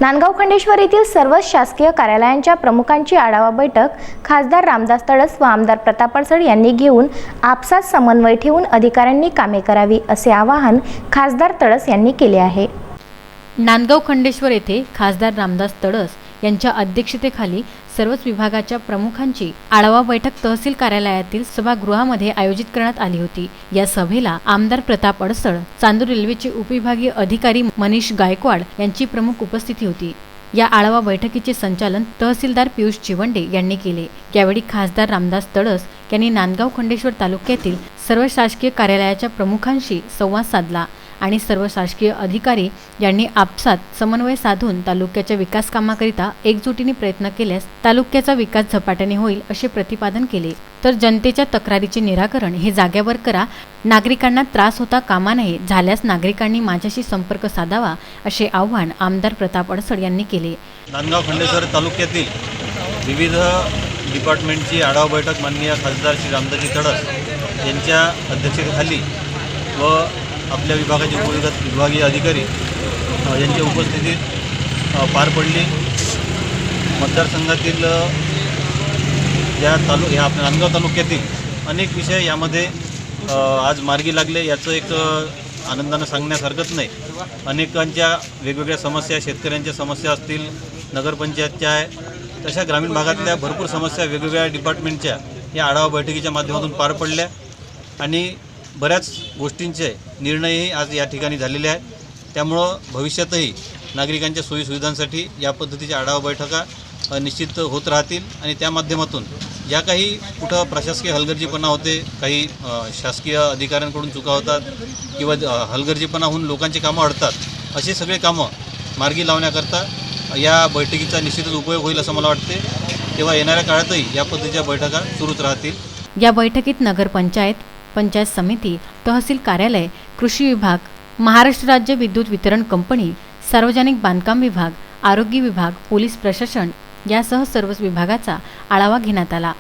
नांदगाव खंडेश्वर येथील सर्व शासकीय कार्यालयांच्या प्रमुखांची आढावा बैठक खासदार रामदास तडस व आमदार प्रताप अडसड यांनी घेऊन आपसात समन्वय ठेवून अधिकाऱ्यांनी कामे करावी असे आवाहन खासदार तडस यांनी केले आहे। नांदगाव खंडेश्वर येथे खासदार रामदास तडस यांच्या अध्यक्षतेखाली सर्वच विभागाच्या प्रमुखांची आढावा बैठक तहसील कार्यालयातील सभागृहामध्ये आयोजित करण्यात आली होती। या सभेला आमदार प्रताप अडसड, चांदूर रेल्वेचे उपविभागीय अधिकारी मनीष गायकवाड यांची प्रमुख उपस्थिती होती। या आढावा बैठकीचे संचालन तहसीलदार पियुष चिवंडे यांनी केले। यावेळी खासदार रामदास तडस यांनी नांदगाव खंडेश्वर तालुक्यातील सर्व शासकीय कार्यालयाच्या प्रमुखांशी संवाद साधला आणि सर्व शासकीय अधिकारी यांनी आपसात समन्वय साधून तालुक्याच्या विकास कामाकरिता एकजुटीने प्रयत्न केल्यास तालुक्याचा विकास झपाट्याने होईल असे प्रतिपादन केले। तर जनतेच्या तक्रारीचे निराकरण हे जाग्यावर करा, नागरिकांना त्रास होता कामा नये, झाल्यास नागरिकांनी माझ्याशी संपर्क साधावा असे आवाहन आमदार प्रताप अडसड यांनी केले। नांदगाव खंडेश्वर तालुक्यातील विविध डिपार्टमेंटची आढावा बैठक माननीय खासदार श्री रामदासजी तडस यांच्या अध्यक्षतेखाली व आपल्या विभागाचे विभागीय अधिकारी यांच्या उपस्थितीत पार पडली। मतदारसंघातील या आपल्या नांदगाव तालुक्यातील अनेक विषय यामध्ये आज मार्गी लागले, याचं एक आनंदानं सांगण्यास हरकत नाही। अनेकांच्या वेगवेगळ्या समस्या, शेतकऱ्यांच्या समस्या असतील, नगरपंचायतच्या आहे, तशा ग्रामीण भागातल्या भरपूर समस्या वेगवेगळ्या डिपार्टमेंटच्या या आढावा बैठकीच्या माध्यमातून पार पडल्या आणि बऱ्याच गोष्टींचे निर्णयही आज या ठिकाणी झालेले आहेत। त्यामुळं भविष्यातही नागरिकांच्या सोयीसुविधांसाठी या पद्धतीच्या आढावा बैठका निश्चित होत राहतील आणि त्या माध्यमातून ज्या काही कुठं प्रशासकीय हलगर्जीपणा होते, काही शासकीय अधिकाऱ्यांकडून चुका होतात किंवा हलगर्जीपणा होऊन लोकांची कामं अडतात, असे सगळे कामं मार्गी लावण्याकरता या बैठकीचा निश्चितच उपयोग होईल असं मला वाटते। तेव्हा येणाऱ्या काळातही या पद्धतीच्या बैठका सुरूच राहतील। या बैठकीत नगरपंचायत, पंचायत समिती, तहसील कार्यालय, कृषी विभाग, महाराष्ट्र राज्य विद्युत वितरण कंपनी, सार्वजनिक बांधकाम विभाग, आरोग्य विभाग, पोलीस प्रशासन यासह सर्वच विभागाचा आढावा घेण्यात आला।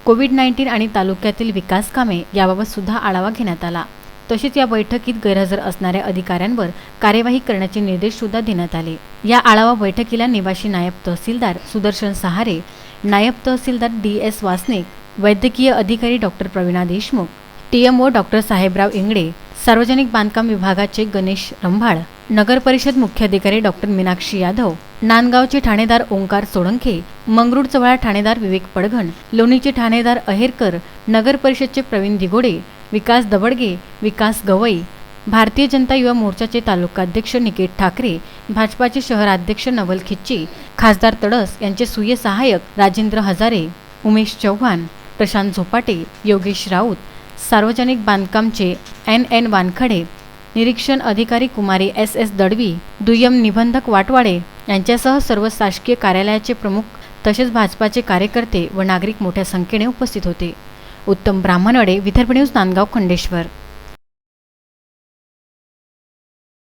कोविड-19 आणि तालुक्यातील विकास कामे याबाबत सुद्धा आढावा घेण्यात आला। तसेच या बैठकीत गैरहजर असणाऱ्या अधिकाऱ्यांवर कार्यवाही करण्याचे निर्देश सुद्धा देण्यात आले। या आढावा बैठकीला निवासी नायब तहसीलदार सुदर्शन सहारे, नायब तहसीलदार DS वासनिक, वैद्यकीय अधिकारी डॉक्टर प्रवीणा देशमुख, TMO डॉक्टर साहेबराव इंगडे, सार्वजनिक बांधकाम विभागाचे गणेश रंभाळ, नगर परिषद मुख्याधिकारी डॉक्टर मीनाक्षी यादव, नांदगावचे ठाणेदार ओंकार सोळंके, मंगरूळ चव्हाळा ठाणेदार विवेक पडघण, लोणीचे ठाणेदार अहेरकर, नगर परिषदचे प्रवीण दिगोडे, विकास दबडगे, विकास गवई, भारतीय जनता युवा मोर्चाचे तालुकाध्यक्ष निकेत ठाकरे, भाजपाचे शहराध्यक्ष नवल खिच्ची, खासदार तडस यांचे सुये सहाय्यक राजेंद्र हजारे, उमेश चव्हाण, प्रशांत झोपाटे, योगेश राऊत, सार्वजनिक बांधकामचे NN वानखडे, निरीक्षण अधिकारी कुमारी SS दडवी, दुय्यम निबंधक वाटवाडे यांच्यासह सर्व शासकीय कार्यालयाचे प्रमुख तसेच भाजपाचे कार्यकर्ते व नागरिक मोठ्या संख्येने उपस्थित होते। उत्तम ब्राह्मणवाडे, विदर्भ न्यूज, नांदगाव खंडेश्वर।